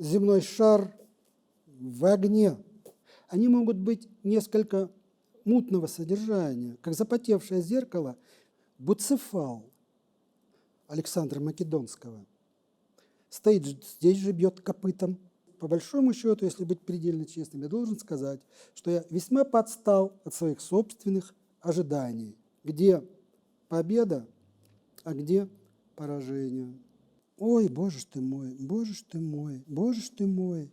земной шар в огне. Они могут быть несколько мутного содержания, как запотевшее зеркало Буцефал Александра Македонского. Стоит здесь же, бьет копытом. По большому счету, если быть предельно честным, я должен сказать, что я весьма подстал от своих собственных ожиданий. Где победа, а где поражение. Ой, Боже ж ты мой, Боже ж ты мой, Боже ж ты мой.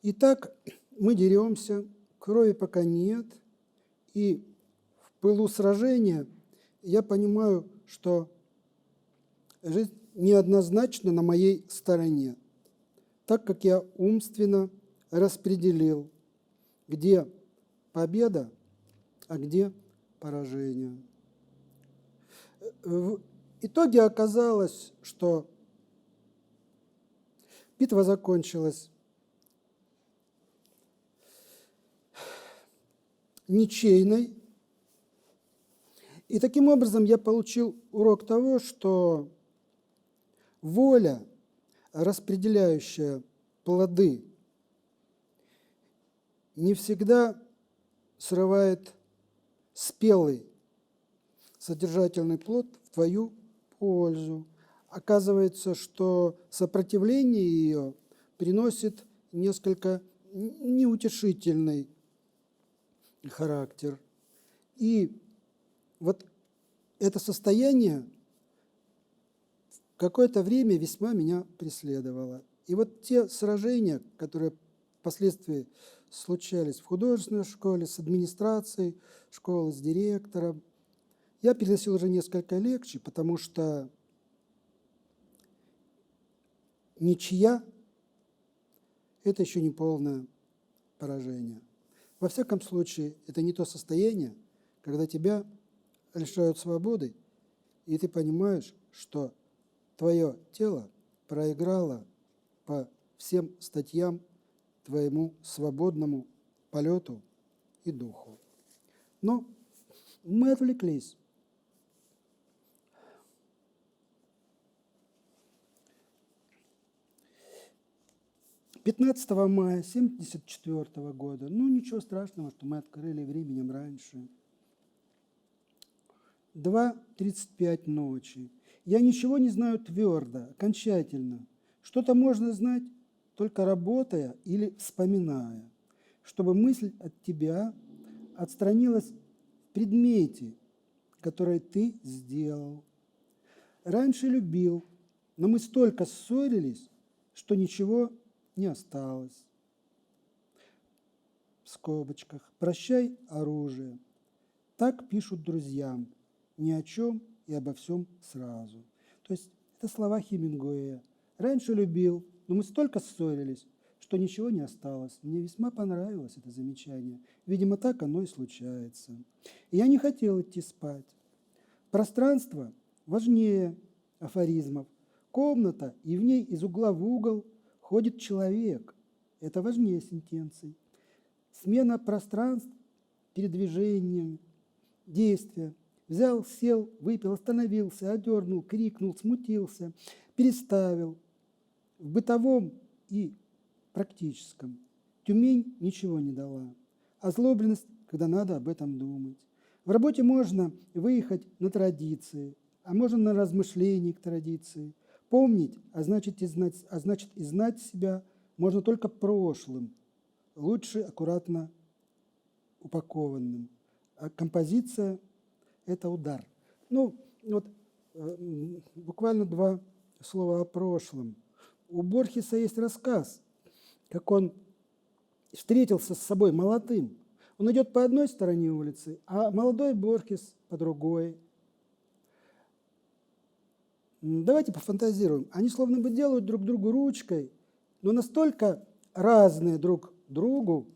Итак, мы деремся, крови пока нет, и в пылу сражения я понимаю, что жизнь неоднозначно на моей стороне, так как я умственно распределил, где победа, а где поражение. В итоге оказалось, что битва закончилась ничейной, и таким образом я получил урок того, что воля, распределяющая плоды, не всегда срывает спелый содержательный плод в твою пользу. Оказывается, что сопротивление ее приносит несколько неутешительный характер. И вот это состояние какое-то время весьма меня преследовало. И вот те сражения, которые впоследствии случались в художественной школе, с администрацией школы, с директором, я переносил уже несколько легче, потому что ничья – это еще не полное поражение. Во всяком случае, это не то состояние, когда тебя лишают свободы, и ты понимаешь, что твое тело проиграло по всем статьям твоему свободному полету и духу. Но мы отвлеклись. «15 мая 1974 года, ничего страшного, что мы открыли временем раньше. 2:35 ночи. Я ничего не знаю твердо, окончательно. Что-то можно знать, только работая или вспоминая, чтобы мысль от тебя отстранилась в предмете, который ты сделал. Раньше любил, но мы столько ссорились, что ничего не осталось. В скобочках. Прощай, оружие. Так пишут друзьям. Ни о чем и обо всем сразу. То есть это слова Хемингуэя. Раньше любил, но мы столько ссорились, что ничего не осталось. Мне весьма понравилось это замечание. Видимо, так оно и случается. И я не хотел идти спать. Пространство важнее афоризмов. Комната, и в ней из угла в угол ходит человек. Это важнее сентенций. Смена пространств, передвижением, действия. Взял, сел, выпил, остановился, одернул, крикнул, смутился, переставил. В бытовом и практическом Тюмень ничего не дала. Озлобленность, когда надо об этом думать. В работе можно выехать на традиции, а можно на размышления к традиции. Помнить, а значит и знать себя можно только прошлым, лучше аккуратно упакованным. А композиция – это удар. Буквально два слова о прошлом. У Борхеса есть рассказ, как он встретился с собой молодым. Он идет по одной стороне улицы, а молодой Борхес по другой. Давайте пофантазируем. Они словно бы делают друг другу ручкой, но настолько разные друг другу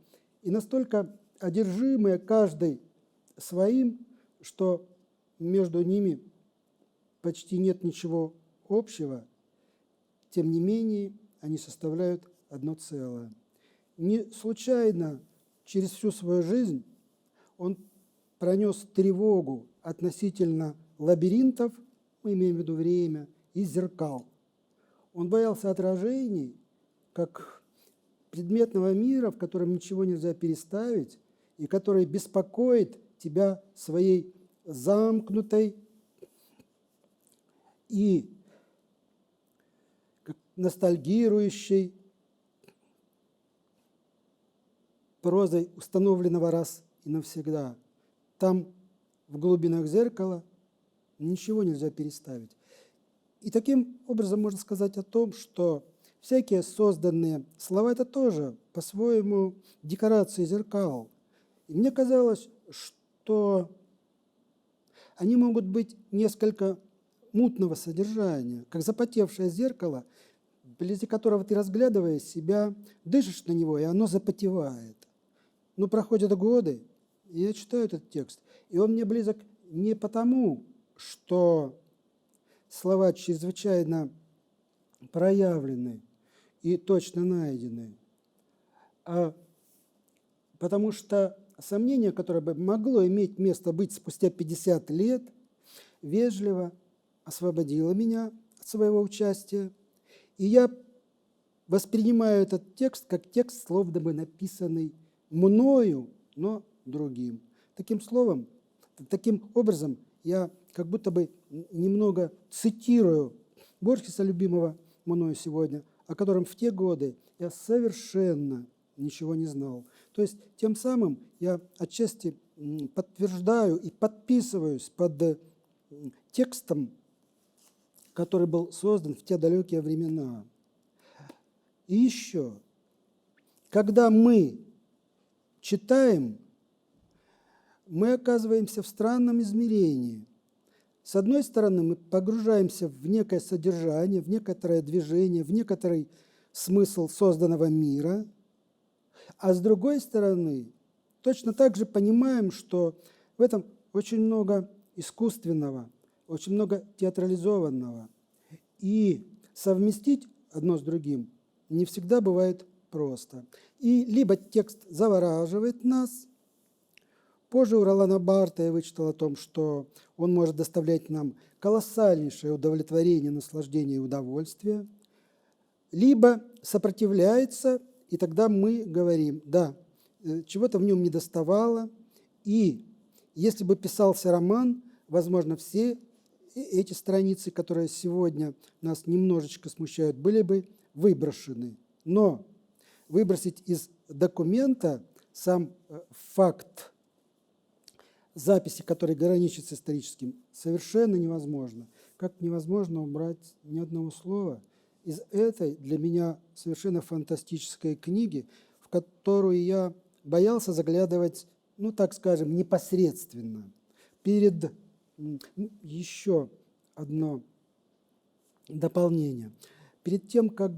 и настолько одержимые каждый своим, что между ними почти нет ничего общего. Тем не менее, они составляют одно целое. Не случайно через всю свою жизнь он пронес тревогу относительно лабиринтов, мы имеем в виду время, и зеркал. Он боялся отражений, как предметного мира, в котором ничего нельзя переставить, и который беспокоит тебя своей замкнутой и ностальгирующей прозой, установленного раз и навсегда. Там, в глубинах зеркала, ничего нельзя переставить. И таким образом можно сказать о том, что всякие созданные слова – это тоже по-своему декорации зеркал. И мне казалось, что они могут быть несколько мутного содержания, как запотевшее зеркало, вблизи которого ты, разглядывая себя, дышишь на него, и оно запотевает. Но проходят годы, и я читаю этот текст, и он мне близок не потому, что слова чрезвычайно проявлены и точно найдены, а потому что сомнение, которое бы могло иметь место быть спустя 50 лет, вежливо освободило меня от своего участия, и я воспринимаю этот текст как текст, словно бы написанный мною, но другим. Таким образом, я как будто бы немного цитирую Борхеса, любимого мною сегодня, о котором в те годы я совершенно ничего не знал. То есть тем самым я отчасти подтверждаю и подписываюсь под текстом, который был создан в те далекие времена. И еще, когда мы читаем, мы оказываемся в странном измерении. С одной стороны, мы погружаемся в некое содержание, в некоторое движение, в некоторый смысл созданного мира, а с другой стороны, точно так же понимаем, что в этом очень много искусственного, очень много театрализованного. И совместить одно с другим не всегда бывает просто. И либо текст завораживает нас. Позже у Ролана Барта я вычитал о том, что он может доставлять нам колоссальнейшее удовлетворение, наслаждение и удовольствие, либо сопротивляется, и тогда мы говорим, да, чего-то в нем недоставало, и если бы писался роман, возможно, все эти страницы, которые сегодня нас немножечко смущают, были бы выброшены. Но выбросить из документа сам факт записи, который граничит с историческим, совершенно невозможно. Как невозможно убрать ни одного слова из этой для меня совершенно фантастической книги, в которую я боялся заглядывать, ну так скажем, непосредственно. Перед еще одно дополнение. Перед тем, как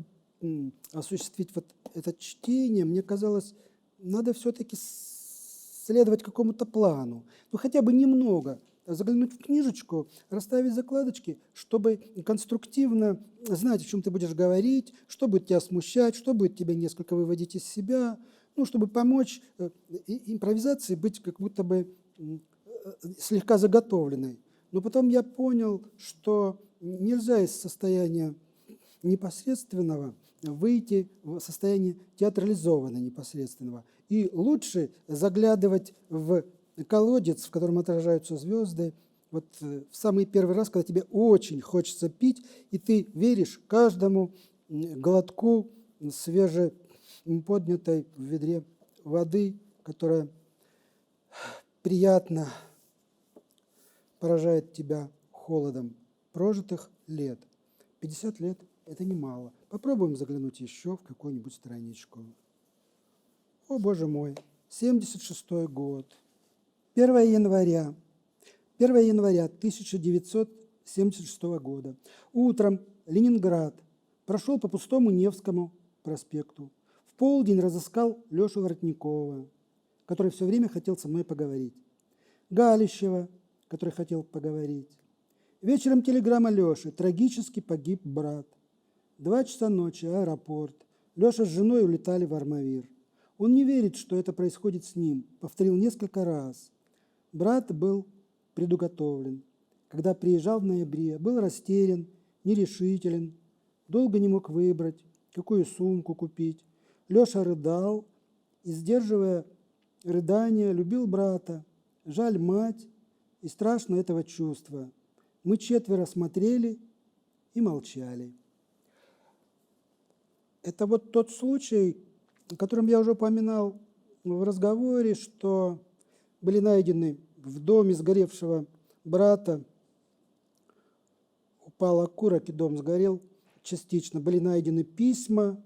осуществить вот это чтение, мне казалось, надо все-таки следовать какому-то плану. Ну, хотя бы немного заглянуть в книжечку, расставить закладочки, чтобы конструктивно знать, о чем ты будешь говорить, что будет тебя смущать, что будет тебя несколько выводить из себя, ну, чтобы помочь импровизации быть как будто бы слегка заготовленной. Но потом я понял, что нельзя из состояния непосредственного выйти в состояние театрализованного непосредственного. И лучше заглядывать в колодец, в котором отражаются звезды, вот в самый первый раз, когда тебе очень хочется пить, и ты веришь каждому глотку свежеподнятой в ведре воды, которая приятно поражает тебя холодом прожитых лет. 50 лет – это немало. Попробуем заглянуть еще в какую-нибудь страничку. О, Боже мой, 76-й год. 1 января 1976 года. Утром Ленинград. Прошел по пустому Невскому проспекту. В полдень разыскал Лешу Воротникова, который все время хотел со мной поговорить. Галищева, который хотел поговорить. Вечером телеграмма Леши. Трагически погиб брат. 2 часа ночи, аэропорт. Леша с женой улетали в Армавир. Он не верит, что это происходит с ним. Повторил несколько раз. Брат был предуготовлен. когда приезжал в ноябре, был растерян, нерешителен, долго не мог выбрать, какую сумку купить. Леша рыдал и, сдерживая рыдания, любил брата, жаль мать и страшно этого чувства. Мы 4 смотрели и молчали. Это вот тот случай, о котором я уже упоминал в разговоре, что были найдены в доме сгоревшего брата, упал окурок и дом сгорел частично, были найдены письма,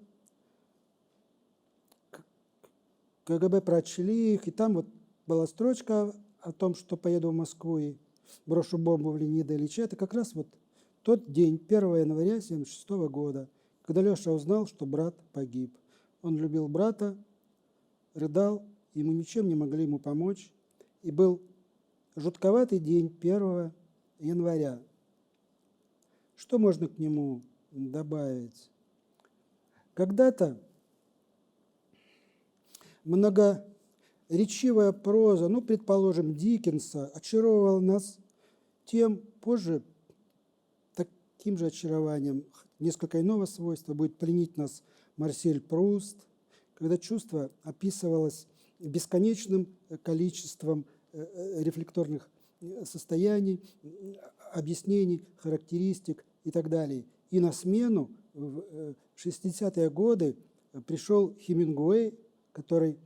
КГБ прочли их, и там вот была строчка о том, что поеду в Москву и брошу бомбу в Ленида Ильича. Это как раз вот тот день, 1 января 1976 года, когда Леша узнал, что брат погиб. Он любил брата, рыдал, и мы ничем не могли ему помочь. И был жутковатый день 1 января. Что можно к нему добавить? Когда-то многоречивая проза, ну, предположим, Диккенса, очаровывала нас тем, позже таким же очарованием, несколько иного свойства, будет пленить нас Марсель Пруст, когда чувство описывалось бесконечным количеством рефлекторных состояний, объяснений, характеристик и так далее. И на смену в 60-е годы пришел Хемингуэй, который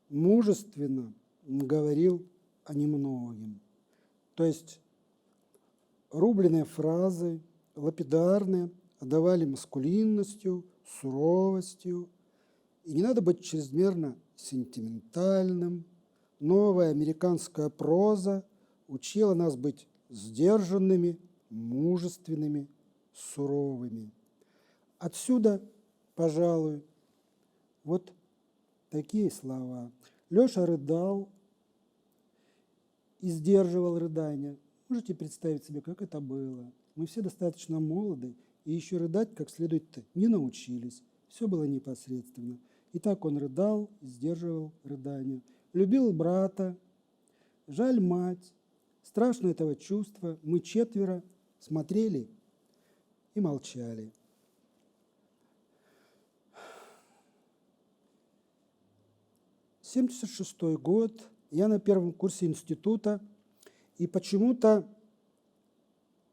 мужественно говорил о немногим. То есть рубленые фразы, лапидарные, отдавали маскулинностью, суровостью. И не надо быть чрезмерно сентиментальным. Новая американская проза учила нас быть сдержанными, мужественными, суровыми. Отсюда, пожалуй, вот такие слова. Леша рыдал и сдерживал рыдания. Можете представить себе, как это было? Мы все достаточно молоды, и еще рыдать как следует не научились. Все было непосредственно. И так он рыдал и сдерживал рыдания. Любил брата, жаль мать. Страшно этого чувства. Мы 4 смотрели и молчали. '76 год. Я на 1 курсе института, и почему-то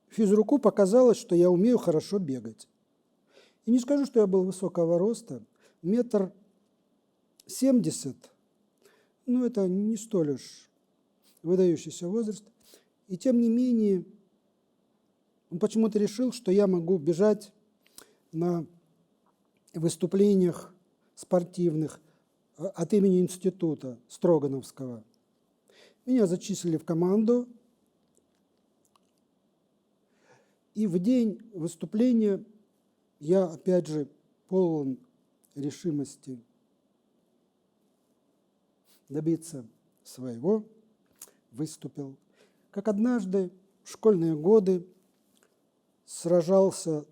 физруку показалось, что я умею хорошо бегать. И не скажу, что я был высокого роста, 1,70 м, ну, это не столь уж выдающийся возраст. И тем не менее, он почему-то решил, что я могу бежать на выступлениях спортивных от имени института Строгановского. Меня зачислили в команду, и в день выступления я, опять же, полон решимости добиться своего, выступил. Как однажды в школьные годы сражался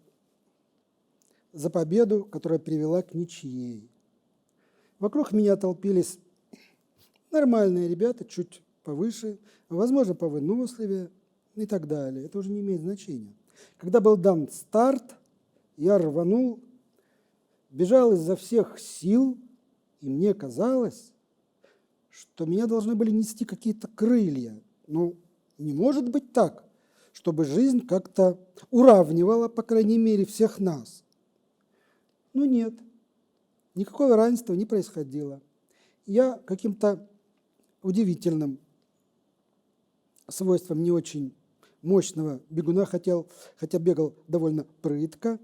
за победу, которая привела к ничьей. Вокруг меня толпились нормальные ребята, чуть повыше, возможно, повыносливее и так далее. Это уже не имеет значения. Когда был дан старт, я рванул, бежал изо всех сил, и мне казалось, что меня должны были нести какие-то крылья. Ну, не может быть так, чтобы жизнь как-то уравнивала, по крайней мере, всех нас. Ну, нет, никакого равенства не происходило. Я каким-то удивительным свойством не очень мощного бегуна, хотя бегал довольно прытко,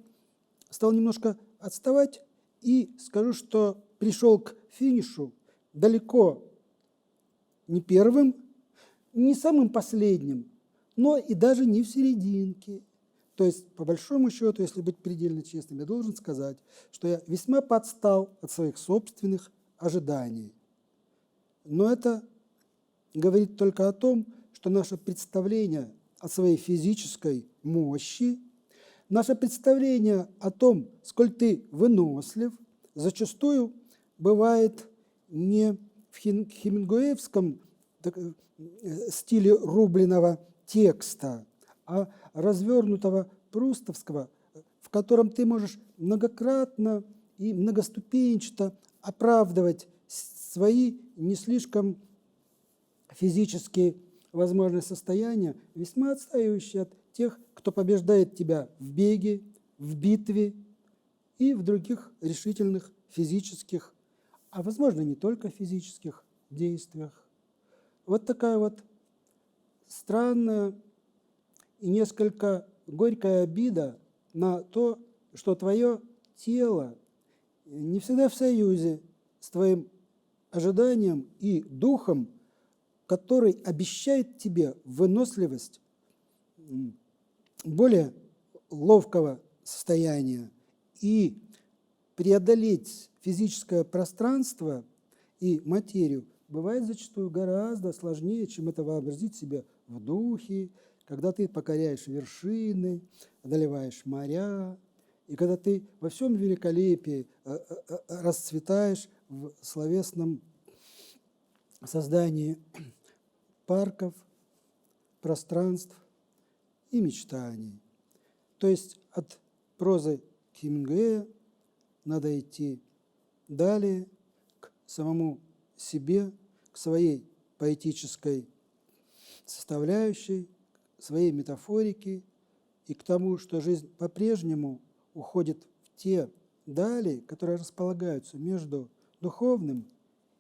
стал немножко отставать и скажу, что пришел к финишу далеко не первым, не самым последним, но и даже не в серединке. То есть, по большому счету, если быть предельно честным, я должен сказать, что я весьма подстал от своих собственных ожиданий. Но это говорит только о том, что наше представление о своей физической мощи, наше представление о том, сколь ты вынослив, зачастую бывает не в хемингуэевском стиле рубленого текста, а развернутого прустовского, в котором ты можешь многократно и многоступенчато оправдывать свои не слишком физически возможные состояния, весьма отстающие от тех, кто побеждает тебя в беге, в битве и в других решительных физических, а возможно не только физических действиях. Вот такая вот странная и несколько горькая обида на то, что твое тело не всегда в союзе с твоим ожиданием и духом, который обещает тебе выносливость более ловкого состояния и преодолеть физическое пространство и материю бывает зачастую гораздо сложнее, чем это вообразить себе в духе, когда ты покоряешь вершины, одолеваешь моря, и когда ты во всем великолепии расцветаешь в словесном создании парков, пространств и мечтаний. То есть от прозы Хемингуэя надо идти далее к самому себе, к своей поэтической составляющей, своей метафорике и к тому, что жизнь по-прежнему уходит в те дали, которые располагаются между духовным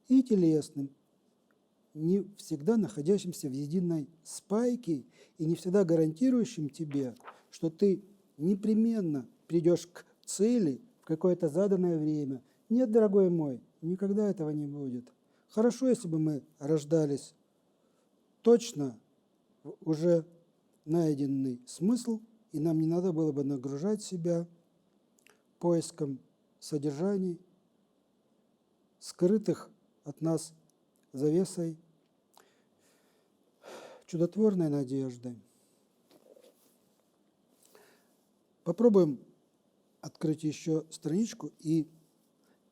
и телесным, не всегда находящимся в единой спайке и не всегда гарантирующим тебе, что ты непременно придешь к цели в какое-то заданное время. Нет, дорогой мой, никогда этого не будет. Хорошо, если бы мы рождались точно в уже найденный смысл, и нам не надо было бы нагружать себя поиском содержаний, скрытых от нас завесой чудотворной надежды. Попробуем открыть еще страничку и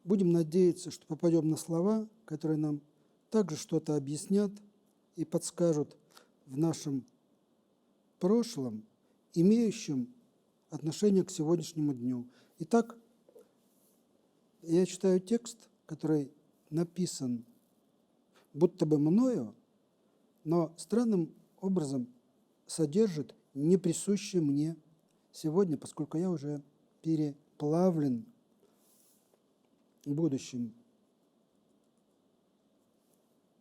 будем надеяться, что попадем на слова, которые нам также что-то объяснят и подскажут в нашем прошлом, имеющем отношение к сегодняшнему дню. Итак, я читаю текст, который написан будто бы мною, но странным образом содержит неприсущее мне сегодня, поскольку я уже переплавлен будущим.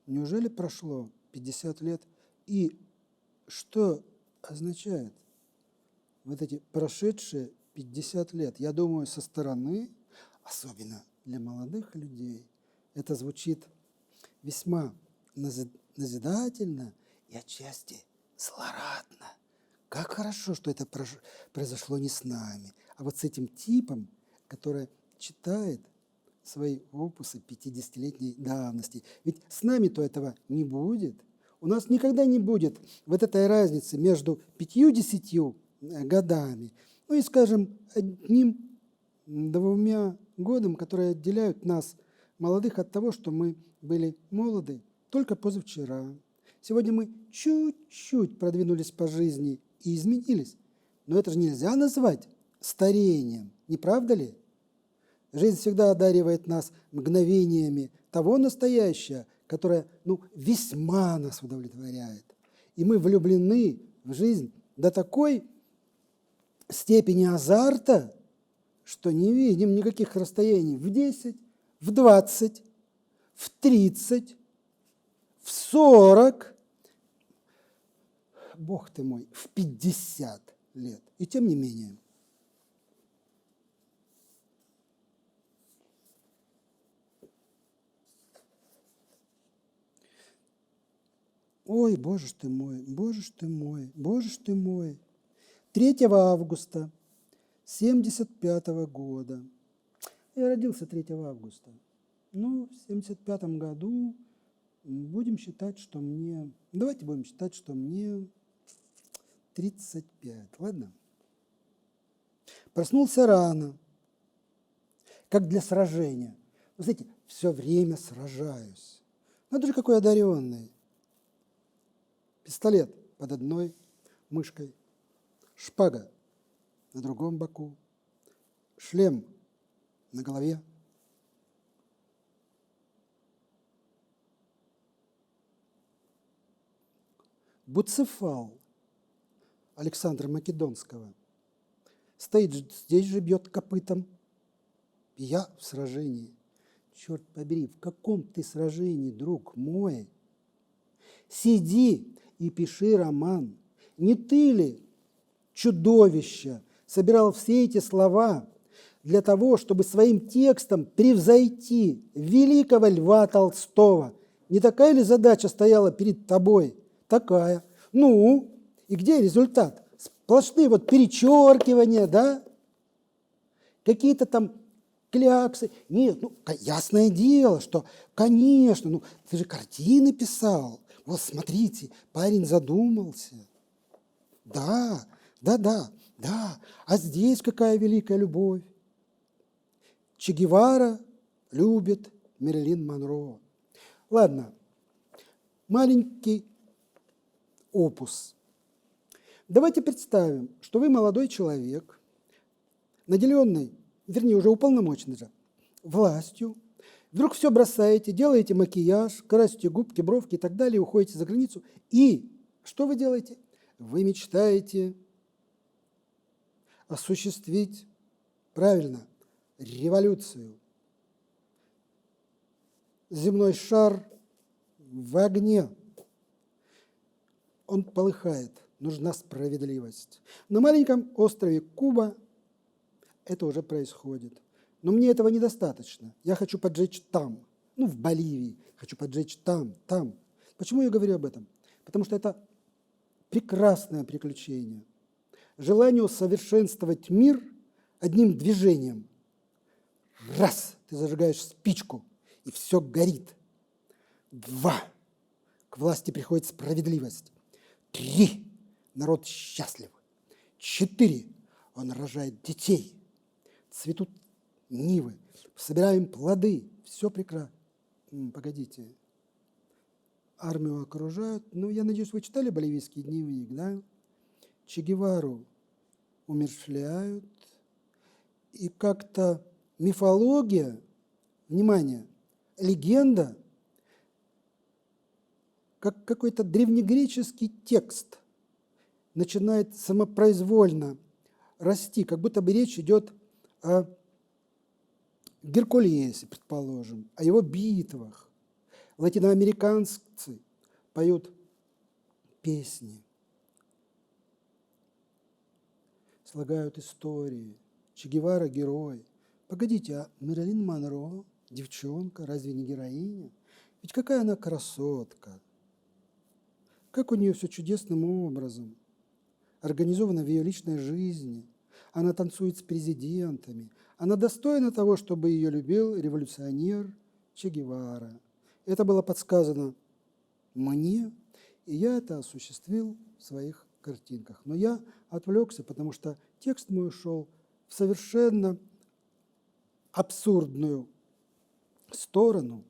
Неужели прошло 50 лет? И что означает вот эти прошедшие 50 лет? Я думаю, со стороны, особенно для молодых людей, это звучит весьма назидательно и отчасти злорадно. Как хорошо, что это произошло не с нами, а вот с этим типом, который читает свои опусы 50-летней давности. Ведь с нами-то этого не будет. У нас никогда не будет вот этой разницы между 50 годами, ну и, скажем, 1-2 годами, которые отделяют нас, молодых, от того, что мы были молоды только позавчера. Сегодня мы чуть-чуть продвинулись по жизни и изменились. Но это же нельзя назвать старением, не правда ли? Жизнь всегда одаривает нас мгновениями того настоящего, которое весьма нас удовлетворяет. И мы влюблены в жизнь до такой степени азарта, что не видим никаких расстояний в 10, в 20, в 30, в 40, Бог ты мой, в 50 лет. И тем не менее. Ой, Боже ж ты мой, Боже ж ты мой, Боже ж ты мой. 3 августа 1975 года. Я родился 3 августа. В 1975 году будем считать, что мне... Давайте будем считать, что мне 35, ладно? Проснулся рано, как для сражения. Вы знаете, все время сражаюсь. Это же какой одаренный. Пистолет под одной мышкой, шпага на другом боку, шлем на голове. Буцефал Александра Македонского стоит здесь же, бьет копытом. Я в сражении. Черт побери, в каком ты сражении, друг мой? Сиди и пиши роман. Не ты ли, чудовище, собирал все эти слова для того, чтобы своим текстом превзойти великого Льва Толстого? Не такая ли задача стояла перед тобой? Такая. Ну, и где результат? Сплошные вот перечеркивания, да? Какие-то там кляксы. Нет, ну, ясное дело, что, конечно, ну, ты же картины писал. Вот смотрите, парень задумался. Да. А здесь какая великая любовь. Че Гевара любит Мэрилин Монро. Ладно, маленький опус. Давайте представим, что вы молодой человек, наделенный, вернее, уже уполномоченный же, властью, вдруг все бросаете, делаете макияж, красите губки, бровки и так далее, уходите за границу. И что вы делаете? Вы мечтаете осуществить, правильно, революцию. Земной шар в огне. Он полыхает. Нужна справедливость. На маленьком острове Куба это уже происходит. Но мне этого недостаточно. Я хочу поджечь там. Ну, в Боливии. Хочу поджечь там. Почему я говорю об этом? Потому что это прекрасное приключение. Желание усовершенствовать мир одним движением. Раз, ты зажигаешь спичку, и все горит. 2, к власти приходит справедливость. 3, народ счастлив. 4, он рожает детей. Цветут нивы, собираем плоды, все прекрасно. Погодите, армию окружают. Ну, я надеюсь, вы читали боливийский дневник, да? Че Гевару умерщвляют. И как-то мифология, внимание, легенда, как какой-то древнегреческий текст начинает самопроизвольно расти, как будто бы речь идет о Геркулесе, предположим, о его битвах. Латиноамериканцы поют песни, слагают истории. Че Гевара – герой. Погодите, а Мэрилин Монро, девчонка, разве не героиня? Ведь какая она красотка! Как у нее все чудесным образом организовано в ее личной жизни. Она танцует с президентами. Она достойна того, чтобы ее любил революционер Че Гевара. Это было подсказано мне, и я это осуществил в своих картинках. Но я отвлекся, потому что текст мой ушел в совершенно абсурдную сторону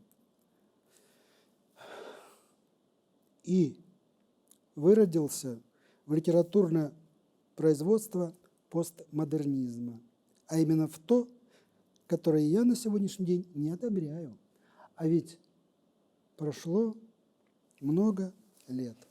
и выродился в литературное производство постмодернизма, а именно в то, которое я на сегодняшний день не одобряю. А ведь прошло много лет.